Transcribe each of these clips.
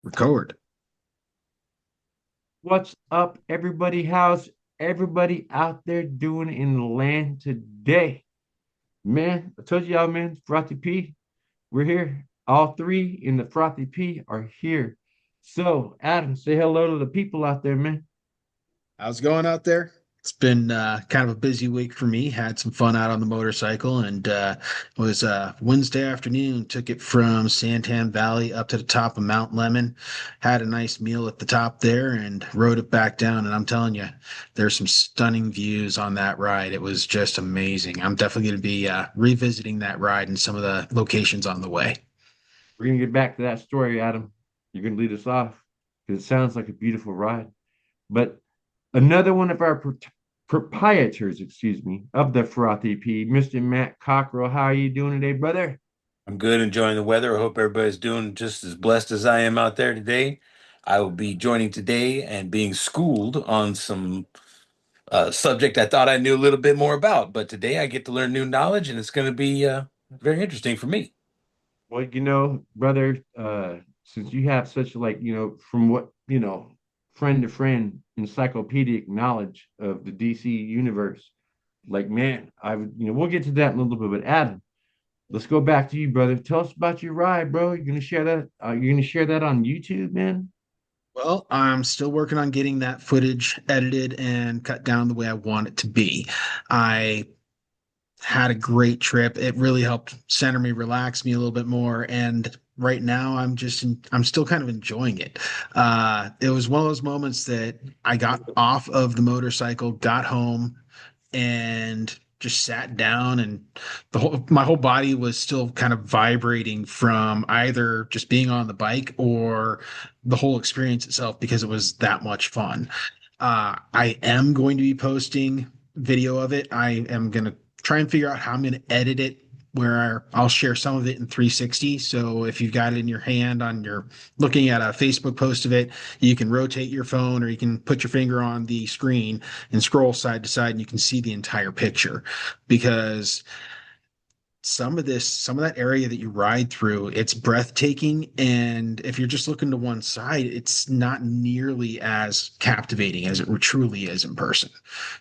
Record. What's up, everybody? How's everybody out there doing in the land today? Man, I told y'all, man, Frothy P, we're here. All three in the Frothy P are here. So, Adam, say hello to the people out there, man. How's it going out there? It's been kind of a busy week for me. Had some fun out on the motorcycle, and it was Wednesday afternoon. Took it from Santan Valley up to the top of Mount Lemmon. Had a nice meal at the top there, and rode it back down. And I'm telling you, there's some stunning views on that ride. It was just amazing. I'm definitely going to be revisiting that ride and some of the locations on the way. We're gonna get back to that story, Adam. You're gonna lead us off because it sounds like a beautiful ride. But another one of our proprietors, excuse me, of the Frothy P, Mr. Matt Cockrell. How are you doing today, brother? I'm good, enjoying the weather. I hope everybody's doing just as blessed as I am out there today. I will be joining today and being schooled on some subject I thought I knew a little bit more about, but today I get to learn new knowledge, and it's going to be very interesting for me. Well, brother, since you have such like, from what, friend to friend encyclopedic knowledge of the DC universe, like, man, we'll get to that in a little bit, but Adam, let's go back to you, brother. Tell us about your ride, bro. You're gonna share that, you're gonna share that on YouTube, man? Well, I'm still working on getting that footage edited and cut down the way I want it to be. I had a great trip. It really helped center me, relax me a little bit more. And right now, I'm still kind of enjoying it. It was one of those moments that I got off of the motorcycle, got home, and just sat down, and my whole body was still kind of vibrating from either just being on the bike or the whole experience itself because it was that much fun. I am going to be posting video of it. I am going to try and figure out how I'm going to edit it where I'll share some of it in 360. So if you've got it in your hand on your looking at a Facebook post of it, you can rotate your phone or you can put your finger on the screen and scroll side to side and you can see the entire picture because some of that area that you ride through, it's breathtaking. And if you're just looking to one side, it's not nearly as captivating as it truly is in person.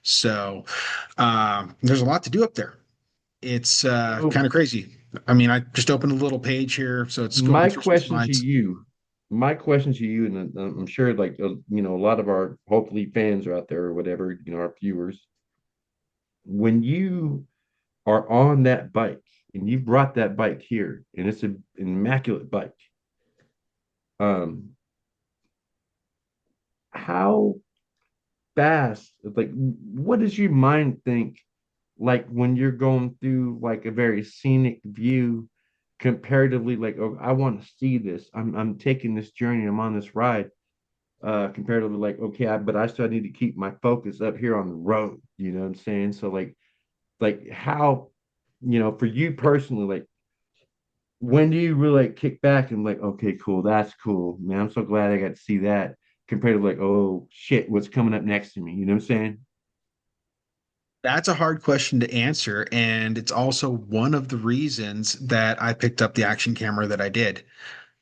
So there's a lot to do up there. It's So kind of crazy. I mean, I just opened a little page here, so it's going my through some question to slides. you, my question to you, and I'm sure like a lot of our hopefully fans are out there or whatever, our viewers, when you are on that bike and you brought that bike here and it's an immaculate bike, um, how fast, like, what does your mind think, like, when you're going through like a very scenic view comparatively, like, oh, I want to see this. I'm taking this journey, I'm on this ride. Comparatively, like, okay, but I still need to keep my focus up here on the road. You know what I'm saying? So like how, for you personally, like, when do you really like kick back and like, okay, cool, that's cool, man. I'm so glad I got to see that compared to like, oh shit, what's coming up next to me? You know what I'm saying? That's a hard question to answer, and it's also one of the reasons that I picked up the action camera that I did.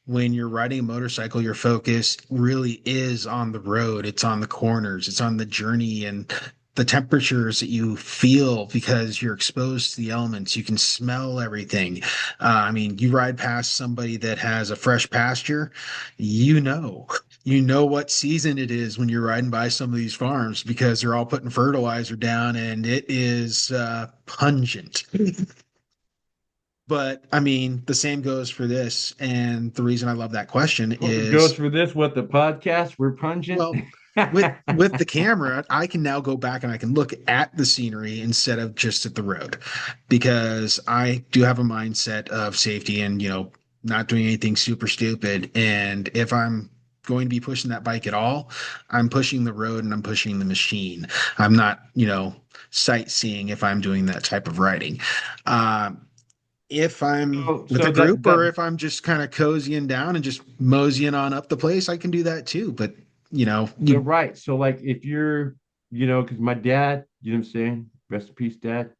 When you're riding a motorcycle, your focus really is on the road. It's on the corners, it's on the journey and the temperatures that you feel because you're exposed to the elements. You can smell everything. I mean, you ride past somebody that has a fresh pasture, you know. You know what season it is when you're riding by some of these farms because they're all putting fertilizer down and it is pungent. But I mean, the same goes for this. And the reason I love that question Goes is, for this, what, the podcast, we're pungent. well, with the camera, I can now go back and I can look at the scenery instead of just at the road because I do have a mindset of safety and, not doing anything super stupid. And if I'm going to be pushing that bike at all, I'm pushing the road and I'm pushing the machine. I'm not, sightseeing if I'm doing that type of riding. Um, if I'm with So a that group that or if I'm just kind of cozying down and just moseying on up the place, I can do that too. But so you right. So like if you're, because my dad, you know what I'm saying? Rest in peace, dad.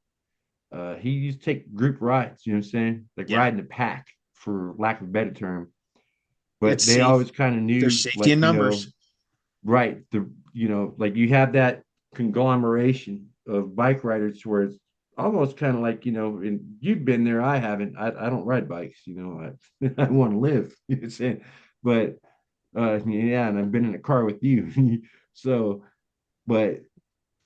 He used to take group rides, you know what I'm saying? Like yeah. riding a pack, for lack of a better term. but It's they safe. always kind of There's knew, safety like, in numbers. right, like you have that conglomeration of bike riders where it's almost kind of like, and you've been there, I haven't. I don't ride bikes, I I want to live, you know what I'm saying? But yeah, and I've been in a car with you. So, but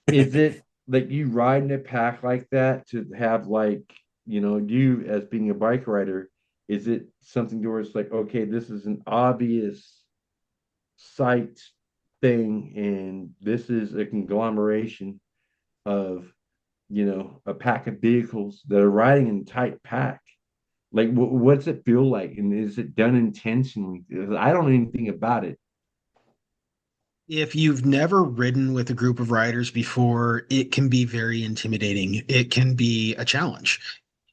is it like you ride in a pack like that to have like, you as being a bike rider, is it something where it's like, okay, this is an obvious sight thing, and this is a conglomeration of, a pack of vehicles that are riding in tight pack? Like, what's it feel like, and is it done intentionally? 'Cause I don't know anything about it. If you've never ridden with a group of riders before, it can be very intimidating. It can be a challenge.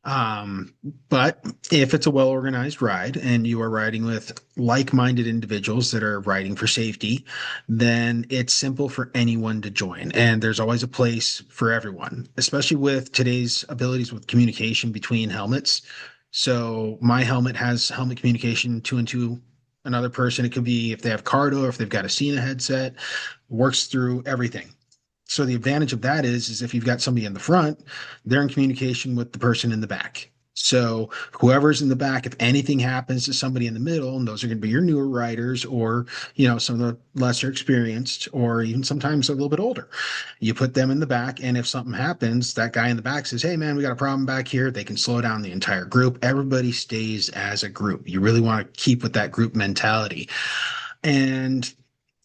Um, but if it's a well-organized ride and you are riding with like-minded individuals that are riding for safety, then it's simple for anyone to join. And there's always a place for everyone, especially with today's abilities with communication between helmets. So my helmet has helmet communication two and two another person. It could be if they have Cardo or if they've got a Cena headset, works through everything. So the advantage of that is if you've got somebody in the front, they're in communication with the person in the back. So whoever's in the back, if anything happens to somebody in the middle, and those are going to be your newer riders or, some of the lesser experienced or even sometimes a little bit older, you put them in the back. And if something happens, that guy in the back says, hey man, we got a problem back here. They can slow down the entire group. Everybody stays as a group. You really want to keep with that group mentality. And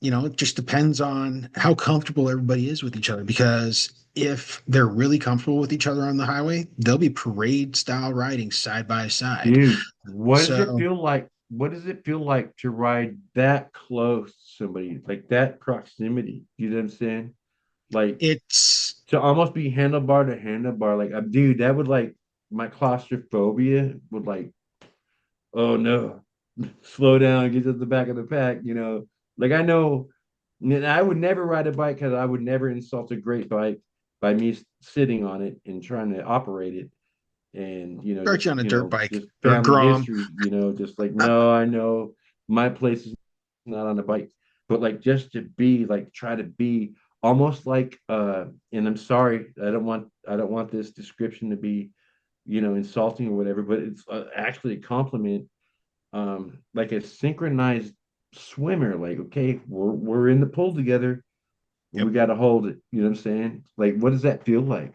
it just depends on how comfortable everybody is with each other because if they're really comfortable with each other on the highway, they'll be parade style riding side by side. Dude, what does it So feel like? What does it feel like to ride that close to somebody, like that proximity? You know what I'm saying? Like, it's to almost be handlebar to handlebar. Like, dude, that would, like, my claustrophobia would, like, oh no, slow down, get to the back of the pack. Like, I know, and I would never ride a bike because I would never insult a great bike by me sitting on it and trying to operate it. And, start you on a dirt bike just or a family Grom. history, just like, no, I know my place is not on a bike. But like, just to be like, try to be almost like, and I'm sorry, I don't want this description to be, insulting or whatever, but it's actually a compliment. Like a synchronized swimmer. Like, okay, we're in the pool together. Yep. We got to hold it. You know what I'm saying? Like, what does that feel like?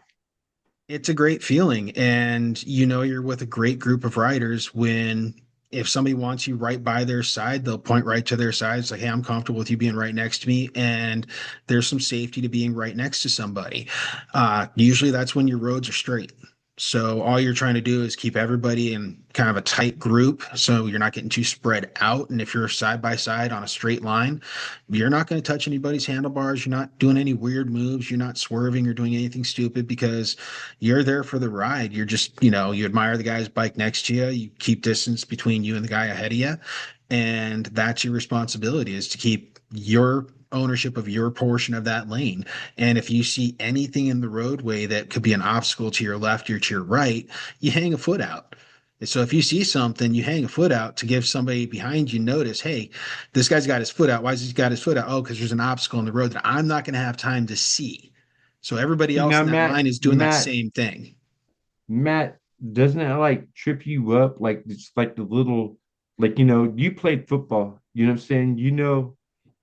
It's a great feeling. And you're with a great group of riders when if somebody wants you right by their side, they'll point right to their side. It's like, hey, I'm comfortable with you being right next to me. And there's some safety to being right next to somebody. Usually that's when your roads are straight. So all you're trying to do is keep everybody in kind of a tight group so you're not getting too spread out. And if you're side by side on a straight line, you're not going to touch anybody's handlebars. You're not doing any weird moves. You're not swerving or doing anything stupid because you're there for the ride. You're just, you admire the guy's bike next to you. You keep distance between you and the guy ahead of you. And that's your responsibility is to keep your ownership of your portion of that lane. And if you see anything in the roadway that could be an obstacle to your left or to your right, you hang a foot out. So if you see something, you hang a foot out to give somebody behind you notice, hey, this guy's got his foot out. Why has he got his foot out? Oh, because there's an obstacle in the road that I'm not going to have time to see. So everybody See, else now, in that Matt, line is doing that Matt, same thing. Matt, doesn't it like trip you up? Like, it's like the little, like, you played football. You know what I'm saying?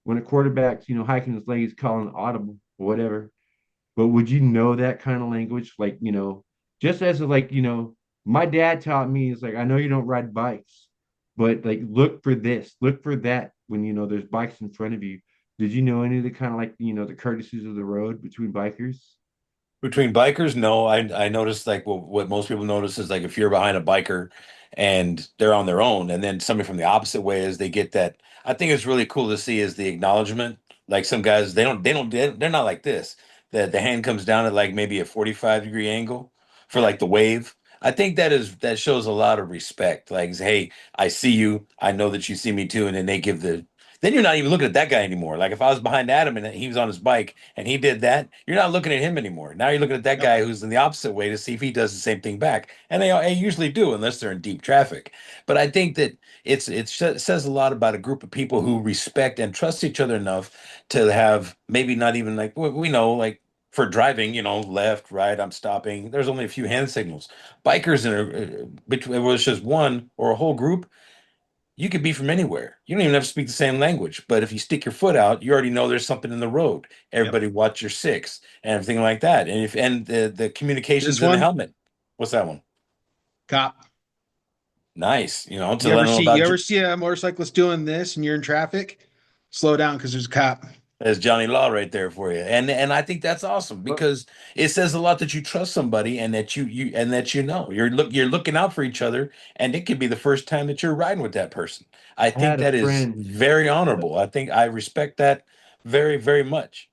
When a quarterback's, hiking his leg, he's calling audible or whatever. But would you know that kind of language? Like, just as a, like, my dad taught me, is like, I know you don't ride bikes, but like, look for this, look for that when, there's bikes in front of you. Did you know any of the kind of, like, the courtesies of the road between bikers? Between bikers, no, I noticed like what most people notice is like if you're behind a biker and they're on their own, and then somebody from the opposite way is they get that. I think it's really cool to see is the acknowledgement. Like some guys, they're not like this. The hand comes down at like maybe a 45-degree angle for like the wave. I think that shows a lot of respect. Like, hey, I see you. I know that you see me too, and then then you're not even looking at that guy anymore. Like if I was behind Adam and he was on his bike and he did that, you're not looking at him anymore. Now you're looking at that Yep. guy who's in the opposite way to see if he does the same thing back. And they usually do unless they're in deep traffic. But I think that it says a lot about a group of people who respect and trust each other enough to have maybe not even like we know like for driving, left, right, I'm stopping. There's only a few hand signals. Bikers in between whether it's just one or a whole group, you could be from anywhere. You don't even have to speak the same language. But if you stick your foot out, you already know there's something in the road. Yep. Everybody watch your six and everything like that. And if and the This communications in the one, helmet. What's that one? cop. Nice. To let them know You about ever see a motorcyclist doing this and you're in traffic? Slow down because there's a cop. There's Johnny Law right there for you. And I think that's awesome Well, because it says a lot that you trust somebody and that you're looking out for each other and it could be the first time that you're riding with that person. I I think had a that is friend. very honorable. I think I respect that very, very much.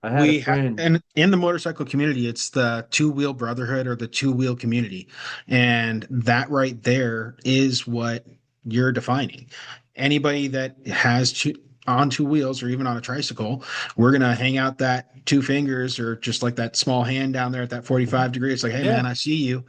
I had a We have, friend. and in the motorcycle community, it's the two-wheel brotherhood or the two-wheel community. And that right there is what you're defining. Anybody that has on two wheels or even on a tricycle, we're gonna hang out that two fingers or just like that small hand down there at that 45 degree. It's like, hey Yeah. man, I see you.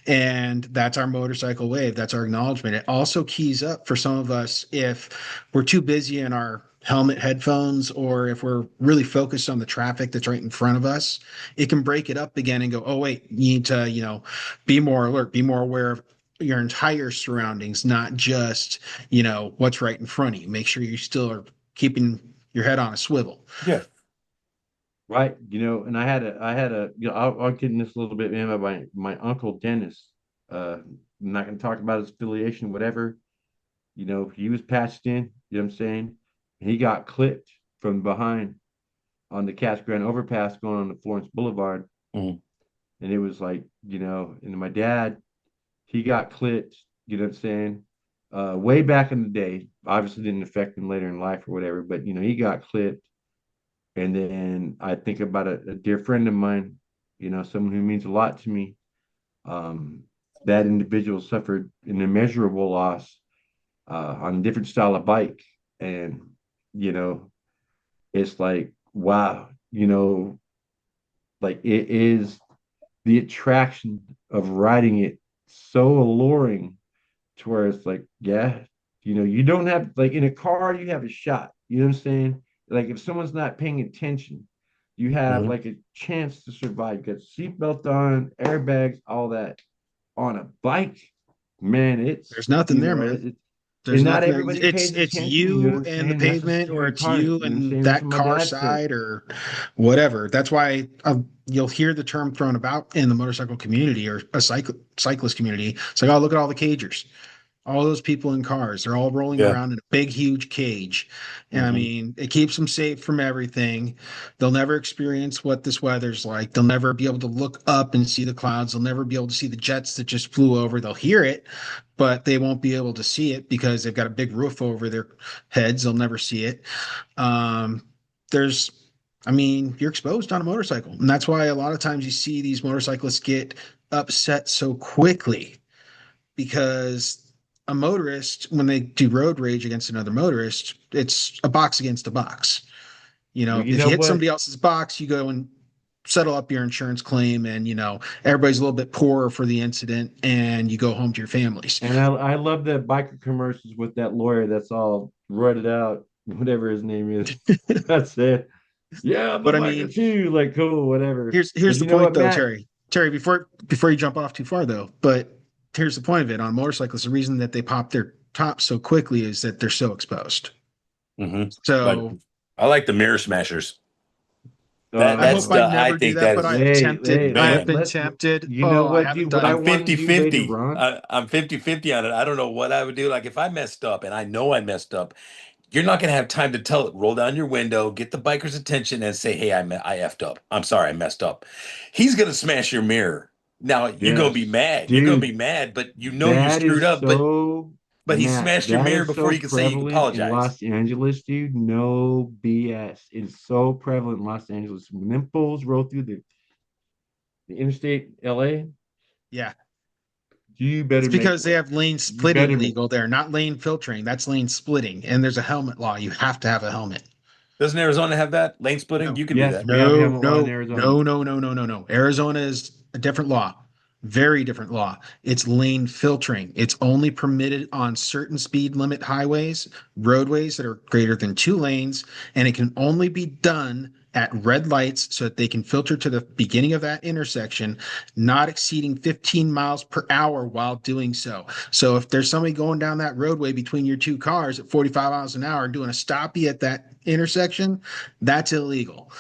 And that's our motorcycle wave. That's our acknowledgement. It also keys up for some of us if we're too busy in our helmet headphones or if we're really focused on the traffic that's right in front of us, it can break it up again and go, oh wait, you need to, be more alert, be more aware of your entire surroundings, not just, what's right in front of you. Make sure you still are keeping your head on a swivel. Yeah. Right, and I had a, I'll get in this a little bit, man. But my uncle Dennis, I'm not going to talk about his affiliation, whatever. He was patched in. You know what I'm saying? He got clipped from behind on the Cass Grande overpass going on the Florence Boulevard, Mhm. and it was like, and my dad, he got clipped. You know what I'm saying? Way back in the day, obviously didn't affect him later in life or whatever, but he got clipped. And then I think about a dear friend of mine, someone who means a lot to me. Um, that individual suffered an immeasurable loss on a different style of bike. And, you know, it's like, wow, like it is the attraction of riding it so alluring to where it's like, yeah, you don't have like in a car, you have a shot. You know what I'm saying? Like if someone's not paying attention, you have Mhm. like a chance to survive. You got seatbelt on, airbags, all that. On a bike, man, There's nothing there, man. There's and not nothing there. everybody It's pays it's attention. You know what you I'm and the saying? That's a pavement, or scary it's part. you You know what I'm and saying? That's that what my car dad said. side, or whatever. That's why you'll hear the term thrown about in the motorcycle community or a cyclist community. It's like, oh, look at all the cagers, all those people in cars. They're all rolling Yeah. around in a big, huge cage. And I Hmm. mean, it keeps them safe from everything. They'll never experience what this weather's like. They'll never be able to look up and see the clouds. They'll never be able to see the jets that just flew over. They'll hear it, but they won't be able to see it because they've got a big roof over their heads. They'll never see it. Um, there's, I mean, you're exposed on a motorcycle. And that's why a lot of times you see these motorcyclists get upset so quickly because a motorist, when they do road rage against another motorist, it's a box against a box. Well, you If you know hit what? somebody else's box, you go and settle up your insurance claim, and everybody's a little bit poorer for the incident, and you go home to your families. And I love that biker commercials with that lawyer that's all rutted out, whatever his name is. That's it. Yeah, I'm a But I biker mean, too. Like, cool, whatever. here's But the you know point what, though, Matt? Terry. Terry, before you jump off too far though, but here's the point of it on motorcycles. The reason that they pop their tops so quickly is that they're so exposed. Hmm. Like So I like the mirror smashers. That I that's hope Uh, I the I never do think that, that but I is have hey, tempted. hey, I have man. been tempted. you know Oh, I what, haven't dude? What done I I'm it yet. want to do, later 50-50. on. I'm 50-50 on it. I don't know what I would do. Like if I messed up and I know I messed up, you're not going to have time to tell it. Roll down your window, get the biker's attention, and say, "Hey, I effed up. I'm sorry, I messed up." He's going to smash your mirror. Now you're going to be Yes, mad. You're going to be dude. mad, but you know you That screwed is up. But so, he Matt, smashed your that mirror is before so you could say you prevalent in apologize. Los Angeles, dude. No BS. It's so prevalent in Los Angeles. When them fools roll through the interstate LA, Yeah. You It's better make because they have lane you splitting better make legal there, not lane filtering. That's lane splitting. And there's a helmet law. You have to have a helmet. Doesn't Arizona have that lane splitting? No, You can do yes, that. we have no, helmet law in no, Arizona. no, no, no, no, no, no. Arizona is a different law. Very different law. It's lane filtering. It's only permitted on certain speed limit highways, roadways that are greater than 2 lanes, and it can only be done at red lights so that they can filter to the beginning of that intersection, not exceeding 15 miles per hour while doing so. So if there's somebody going down that roadway between your two cars at 45 miles an hour doing a stoppie at that intersection, that's illegal.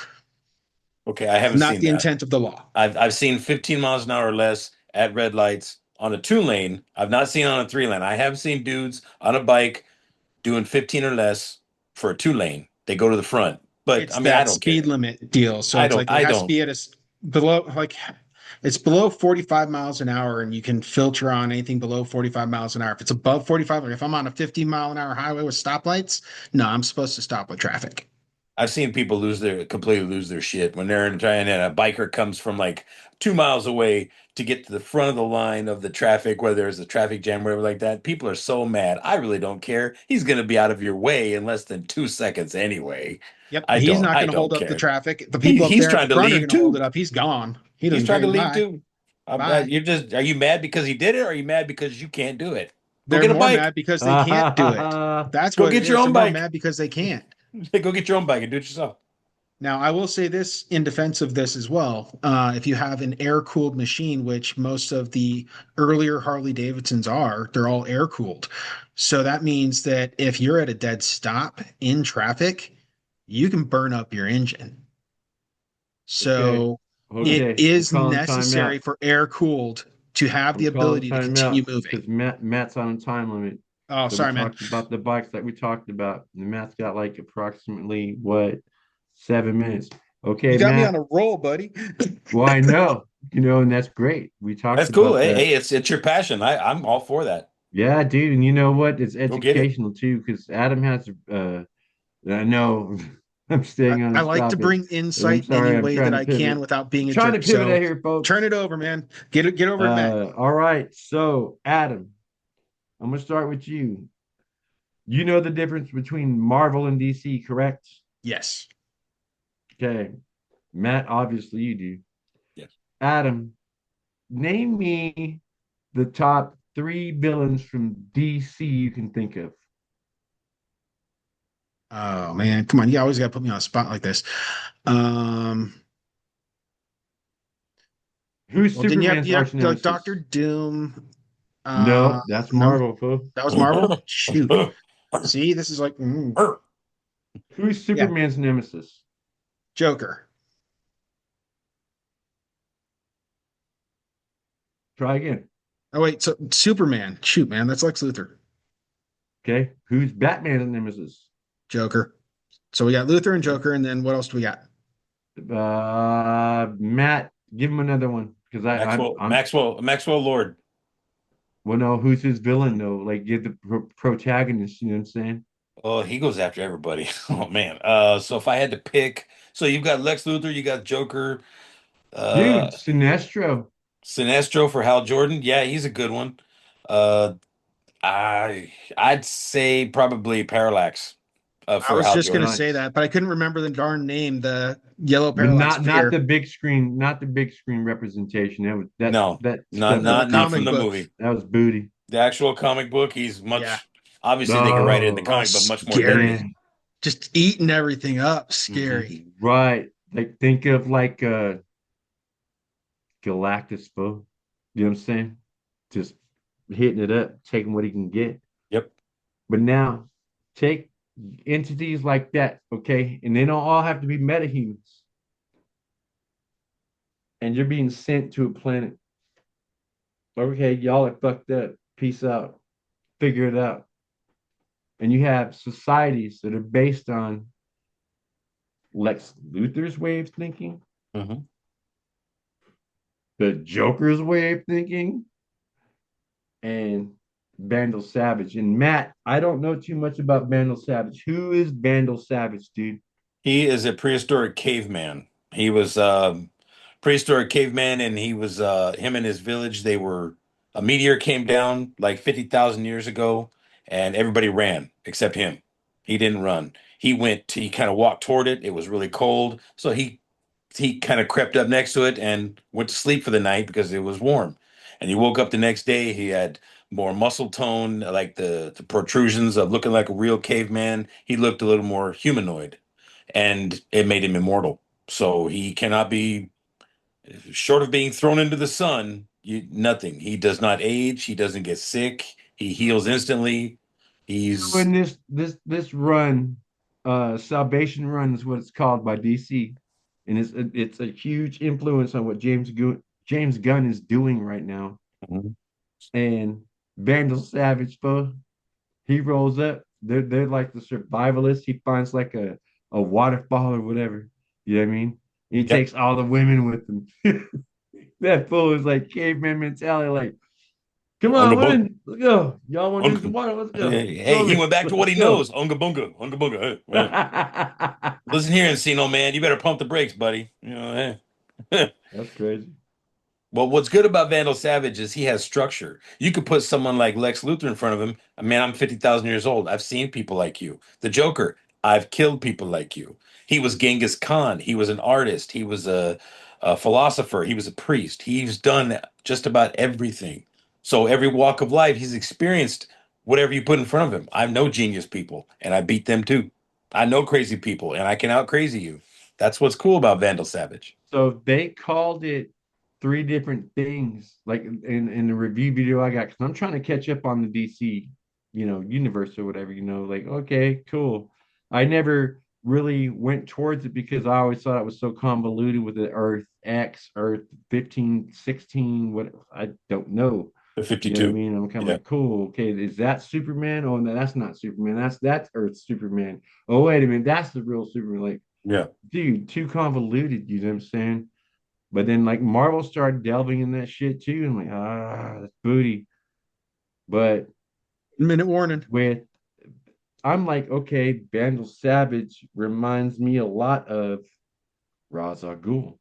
Okay, I It's haven't not seen the that. intent of the law. I've seen 15 miles an hour or less at red lights on a 2 lane. I've not seen on a 3 lane. I have seen dudes on a bike doing 15 or less for a 2 lane. They go to the front. But It's I mean, I that don't speed care. limit deal. So I it's don't like it I has to don't be at below, like it's below 45 miles an hour, and you can filter on anything below 45 miles an hour. If it's above 45, like if I'm on a 50-mile-an-hour highway with stoplights, no, I'm supposed to stop with traffic. I've seen people completely lose their shit when they're trying and a biker comes from like 2 miles away to get to the front of the line of the traffic where there's a traffic jam, whatever like that. People are so mad. I really don't care. He's gonna be out of your way in less than 2 seconds anyway. Yep, I he's don't not I going to hold don't up the care. traffic. The He people up he's there at the trying to front are leave going to hold it too. up. He's gone. He He's doesn't trying care. to leave Goodbye. too. Bye. Are you mad because he did it, or are you mad because you can't do it? Go They're get a more bike. mad because they can't do it. That's Go what it get your is. They're own more bike. mad because they can't. Go get your own bike and do it yourself. Now, I will say this in defense of this as well. If you have an air-cooled machine, which most of the earlier Harley Davidsons are, they're all air-cooled. So that means that if you're at a dead stop in traffic, you can burn up your engine. Okay. So it Okay. We're is calling timeout. necessary for air-cooled to have We're the calling ability to continue timeout moving. because Matt's on a time limit. Oh, So we sorry, man. talked about the bikes that we talked about. And Matt's got like approximately what 7 minutes. You Okay, got me on Matt. a roll, buddy. Well, I know, and that's great. We talked That's cool. about that. Hey, it's your passion. I'm all for that. Yeah, dude. And you know what? It's Go get it. educational too, because Adam has I know I'm I, staying on I this like to topic. bring And I'm insight in any sorry, I'm way trying that to I can pivot. without I'm being a trying to jerk. pivot out So here, turn folks. it over, man. Get over at Matt. All right. So, Adam, I'm gonna start with you. You know the difference between Marvel and DC, correct? Yes. Okay. Matt, obviously you do. Yes. Adam, name me the top three villains from DC you can think of. Oh man, come on. You always gotta put me on a spot like this. Um, Who's well, didn't Superman's you have arch like Doctor nemesis? Doom? No, that's No, Marvel, fool. that was Marvel. Shoot. See, this is like Who's yeah, Superman's nemesis? Joker. Try again. Oh wait, so Superman. Shoot, man, that's Lex Luthor. Okay. Who's Batman's nemesis? Joker. So we got Luthor and Joker, and then what else do we got? Matt, give him another one because I'm Maxwell Lord. well, no, who's his villain though? Like, give the protagonist. You know what I'm saying? Oh, he goes after everybody. Oh man. So if I had to pick, so you've got Lex Luthor, you got Joker, Dude, uh, Sinestro. Sinestro for Hal Jordan. Yeah, he's a good one. Uh, I'd say probably Parallax, I for was Hal just gonna Jordan. say Nice. that, but I couldn't remember the darn name. The yellow But parallax not sphere. the big screen, not the big screen representation. That was No, that not stuff From was the not from comic the booty. book. movie. That was booty. The actual comic book, he's Yeah. much obviously they could write it in the No, Oh, comic, but much more scary. dirty. man, Just eating everything up. Hmm. Scary. right. Like think of like Galactus, bro. You know what I'm saying? Just hitting it up, taking what he can get. Yep. But now take entities like that, okay? And they don't all have to be metahumans. And you're being sent to a planet. Okay, y'all are fucked up. Peace out. Figure it out. And you have societies that are based on Lex Luthor's way of thinking, Hmm. the Joker's way of thinking, and Vandal Savage. And Matt, I don't know too much about Vandal Savage. Who is Vandal Savage, dude? He is a prehistoric caveman. He was prehistoric caveman, and he was him and his village. They were A meteor came down like 50,000 years ago, and everybody ran except him. He didn't run. He kind of walked toward it. It was really cold. So he kind of crept up next to it and went to sleep for the night because it was warm. And he woke up the next day. He had more muscle tone, like the protrusions of looking like a real caveman. He looked a little more humanoid, and it made him immortal. So he cannot be short of being thrown into the sun. Nothing. He does not age. He doesn't get sick. He heals instantly. He's In this run, Salvation Run is what it's called by DC, and it's a huge influence on what James Gunn is doing right now. And Vandal Savage, bro, he rolls up. They're like the survivalists. He finds like a waterfall or whatever. You know what I mean? He yep. takes all the women with him. That fool is like caveman mentality, like, come Unga on, bunga. women, let's go. Y'all want to drink some Unga. water? Let's go. Hey, he Go, went back to what let's he go. knows. Unga bunga. Unga bunga. Hey, That's listen here, Encino man. You better pump the brakes, buddy. Hey. crazy. Well, what's good about Vandal Savage is he has structure. You could put someone like Lex Luthor in front of him. Man, I'm 50,000 years old. I've seen people like you. The Joker, I've killed people like you. He was Genghis Khan. He was an artist. He was a philosopher. He was a priest. He's done just about everything. So every walk of life, he's experienced whatever you put in front of him. I know genius people, and I beat them too. I know crazy people, and I can out crazy you. That's what's cool about Vandal Savage. So they called it three different things, like in the review video I got, because I'm trying to catch up on the DC, universe or whatever. Like, okay, cool. I never really went towards it because I always thought it was so convoluted with the Earth X, Earth 15, 16, what I don't know. The You know what I 52. mean? I'm kind of Yeah. like, cool, okay, is that Superman? Oh no, that's not Superman. That's Earth Superman. Oh, wait a minute, that's the real Superman. Like, Yeah. dude, too convoluted, you know what I'm saying? But then like Marvel started delving in that shit too. And I'm like, that's booty. But Minute warning. with I'm like, okay, Vandal Savage reminds me a lot of Ra's al Ghul,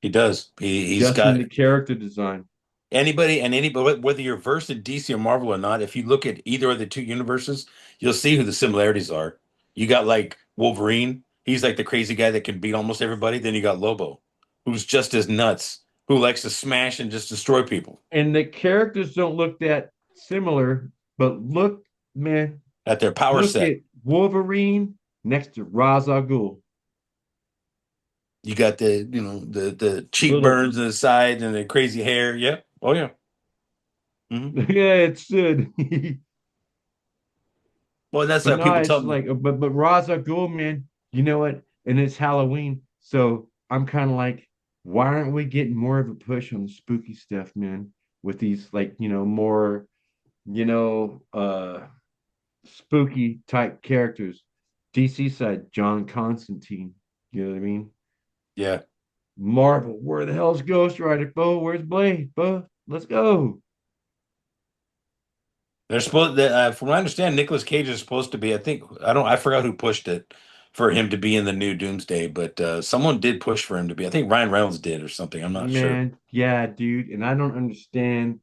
He does. He's just in got the character design. anybody, whether you're versed in DC or Marvel or not, if you look at either of the two universes, you'll see who the similarities are. You got like Wolverine, he's like the crazy guy that can beat almost everybody. Then you got Lobo, who's just as nuts, who likes to smash and just destroy people And the characters don't look that similar, but look, man, at their power look set. at Wolverine next to Ra's al Ghul. You got the Little, cheekburns and the sides and the crazy hair. Yeah. Oh yeah. Hmm. yeah, it should. Well, that's But why no, people it's tell me like, but Ra's al Ghul, man, you know what? And it's Halloween, so I'm kind of like, why aren't we getting more of a push on the spooky stuff, man? With these like, more, you know, uh, spooky type characters. DC side, John Constantine. You know what I mean? yeah. Marvel, where the hell's Ghost Rider, Bo? Where's Blade, Bo? Let's go. They're from what I understand, Nicolas Cage is supposed to be. I forgot who pushed it for him to be in the new Doomsday, but someone did push for him to be. I think Ryan Reynolds did or something. I'm not sure. Man, yeah, dude. And I don't understand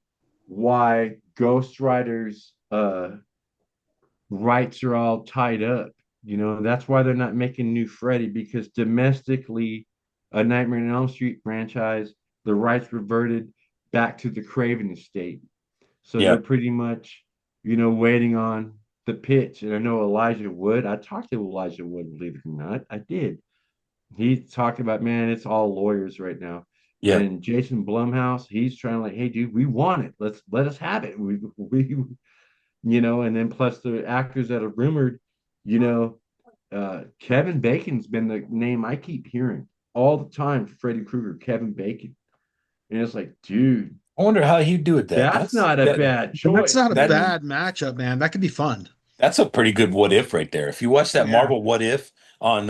why Ghost Rider's rights are all tied up. That's why they're not making new Freddy, because domestically, a Nightmare on Elm Street franchise, the rights reverted back to the Craven estate. So they're Yeah, pretty much, waiting on the pitch. And I know Elijah Wood. I talked to Elijah Wood, believe it or not. I did. He talked about, man, it's all lawyers right now. yeah, And Jason Blumhouse, he's trying to like, hey, dude, we want it. Let us have it. And then plus the actors that are rumored, you know, Kevin Bacon's been the name I keep hearing all the time. Freddy Krueger, Kevin Bacon, and it's like, dude, I wonder how he'd do with that. that's not a bad That's choice, not a That man. bad matchup, man. That could be fun. that's a pretty good what if right there. If you watch that Yeah. Marvel What If on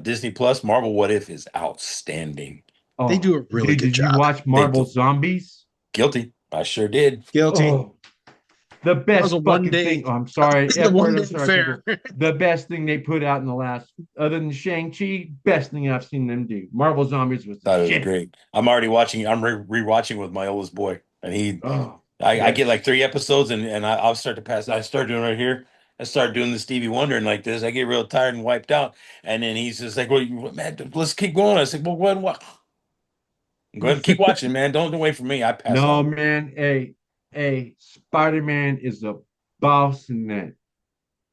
Disney Plus, Marvel What If is outstanding. They Oh, do a really dude, good did you job. watch They Marvel do Zombies? guilty. I sure did. Guilty. Oh, the That was best a one fucking day thing. Oh, I'm sorry, the F one word. day I'm sorry, fair. people. The best thing they put out in the last, other than Shang-Chi, best thing I've seen them do. Marvel Zombies was the Thought it was shit. great. I'm already watching. I'm rewatching with my oldest boy, and he Oh. I get like Yes. 3 episodes and I'll start to pass. I start doing right here. I start doing the Stevie Wonder and like this. I get real tired and wiped out. And then he's just like, "Well, man, let's keep going." I said, "Well, go ahead and watch. Go ahead and keep watching, man. Don't wait for me. I pass No, on." man. Hey, Spider-Man is a boss in that.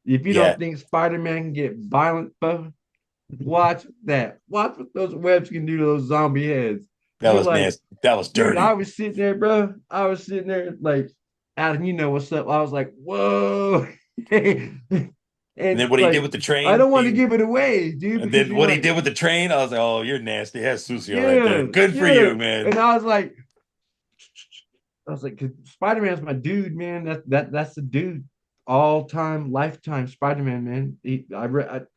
If you Yeah, don't think Spider-Man can get violent, bro, watch that. Watch what those webs can do to those zombie heads. that You're was like, nasty. That was dude, I dirty. was sitting there, bro. I was sitting there like, Adam, you know what's up. I was like, whoa. And then And what he did like, with the I train, don't want to give it away, dude, and because then you're what he like, did with the train, I was like, "Oh, you're nasty. That's Sucio right there. yeah, Good for yeah. you, man." And I was like, Spider-Man's my dude, man. That's the dude. All time, lifetime Spider-Man, man.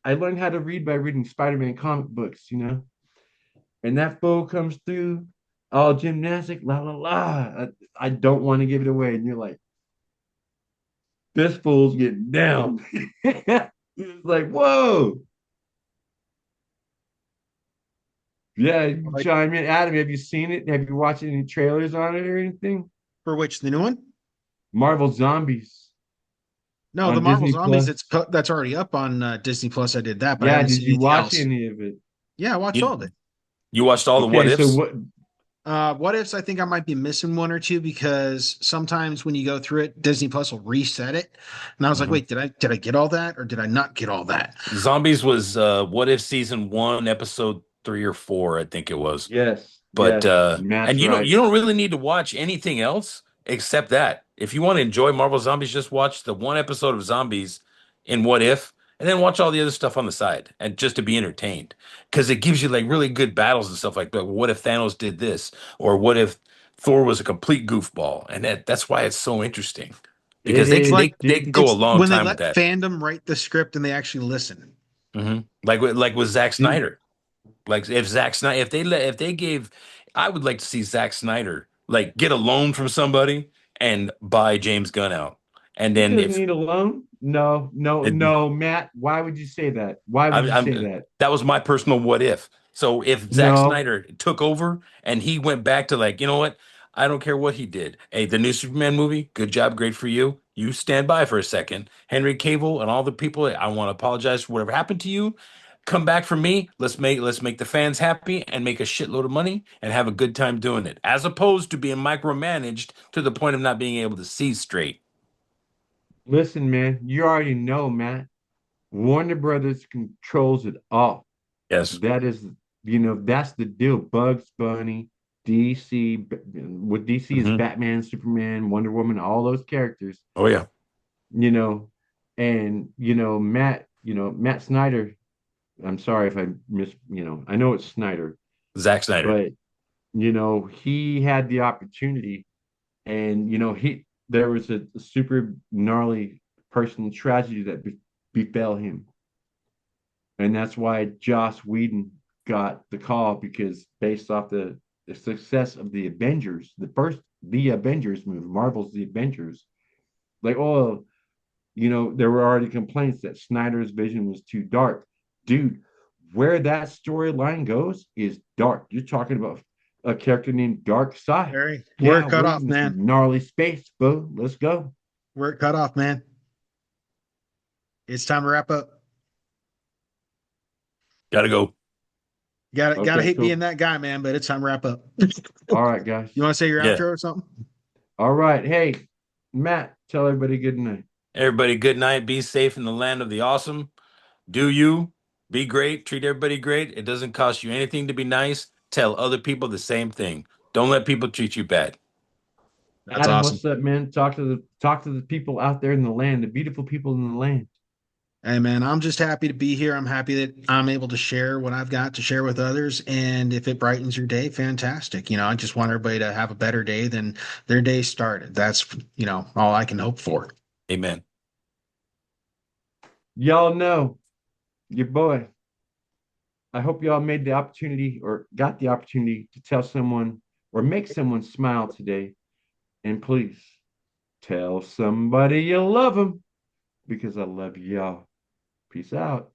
I learned how to read by reading Spider-Man comic books, you know. And that fool comes through, all gymnastic, la la la. I don't want to give it away, and you're like, this fool's getting down. It's like, whoa, yeah. You Like chime in, Adam. Have you seen it? Have you watched any trailers on it or anything? for which the new one? Marvel Zombies No, the on Marvel Disney Zombies. Plus. That's already up on Disney Plus. I did that, but I Yeah, haven't did seen you anything watch else. any of it? Yeah, I watched all of You it. you watched all the what Okay, so ifs? what? What ifs? I think I might be missing one or two because sometimes when you go through it, Disney Plus will reset it, and I was like, Mhm. wait, did I get all that or did I not get all that? Zombies was what if season one, episode 3 or 4, I think it was. Yes, But yes, Matt's and right. you don't really need to watch anything else except that. If you want to enjoy Marvel Zombies, just watch the one episode of Zombies in What If, and then watch all the other stuff on the side, and just to be entertained, because it gives you like really good battles and stuff like that. What if Thanos did this, or what if Thor was a complete goofball, and that's why it's so interesting, It because they It's can is, like they dude. can go a it's long when they time with let that. fandom write the script and they actually listen. Like with Zack Dude, Snyder. Like if Zack Snyder, if they gave, I would like to see Zack Snyder like get a loan from somebody and buy James Gunn out, and he then doesn't if need a loan. No, no, and no, Matt. Why would you say that? Why would you say I'm that? that was my personal what if. So if Zack No. Snyder took over and he went back to like, you know what, I don't care what he did. Hey, the new Superman movie, good job, great for you. You stand by for a second. Henry Cavill and all the people, I want to apologize for whatever happened to you. Come back for me. Let's make the fans happy and make a shitload of money and have a good time doing it, as opposed to being micromanaged to the point of not being able to see straight. Listen, man, you already know, Matt. Warner Brothers controls it all. Yes. That is, that's the deal. Bugs Bunny, DC, what DC is Hmm. Batman, Superman, Wonder Woman, all those characters, Oh yeah. you know, and Matt Snyder. I'm sorry if I I know it's Snyder, Zack Snyder. but he had the opportunity, and he there was a super gnarly personal tragedy that befell him, and that's why Joss Whedon got the call, because based off the success of the Avengers, the Avengers movie, Marvel's The Avengers, like, oh, there were already complaints that Snyder's vision was too dark. Dude, where that storyline goes is dark. You're talking about a character named Dark Side. Very, we're Yeah, cut we're off, in man. some gnarly space, boo. Let's go. We're cut off, man. It's time to wrap up. Gotta go. Gotta Okay, hate being cool. that guy, man, but it's time to wrap up. All right, guys. You want to say your Yeah. outro or something? All right. Hey, Matt, tell everybody good night. Everybody, good night. Be safe in the land of the awesome. Do you be great, treat everybody great. It doesn't cost you anything to be nice. Tell other people the same thing. Don't let people treat you bad. That's Adam, awesome. what's up, man? Talk to the people out there in the land, the beautiful people in the land. Hey man, I'm just happy to be here. I'm happy that I'm able to share what I've got to share with others. And if it brightens your day, fantastic. I just want everybody to have a better day than their day started. That's, all I can hope for. Amen. Y'all know your boy. I hope y'all made the opportunity or got the opportunity to tell someone or make someone smile today. And please tell somebody you love them, because I love y'all. Peace out.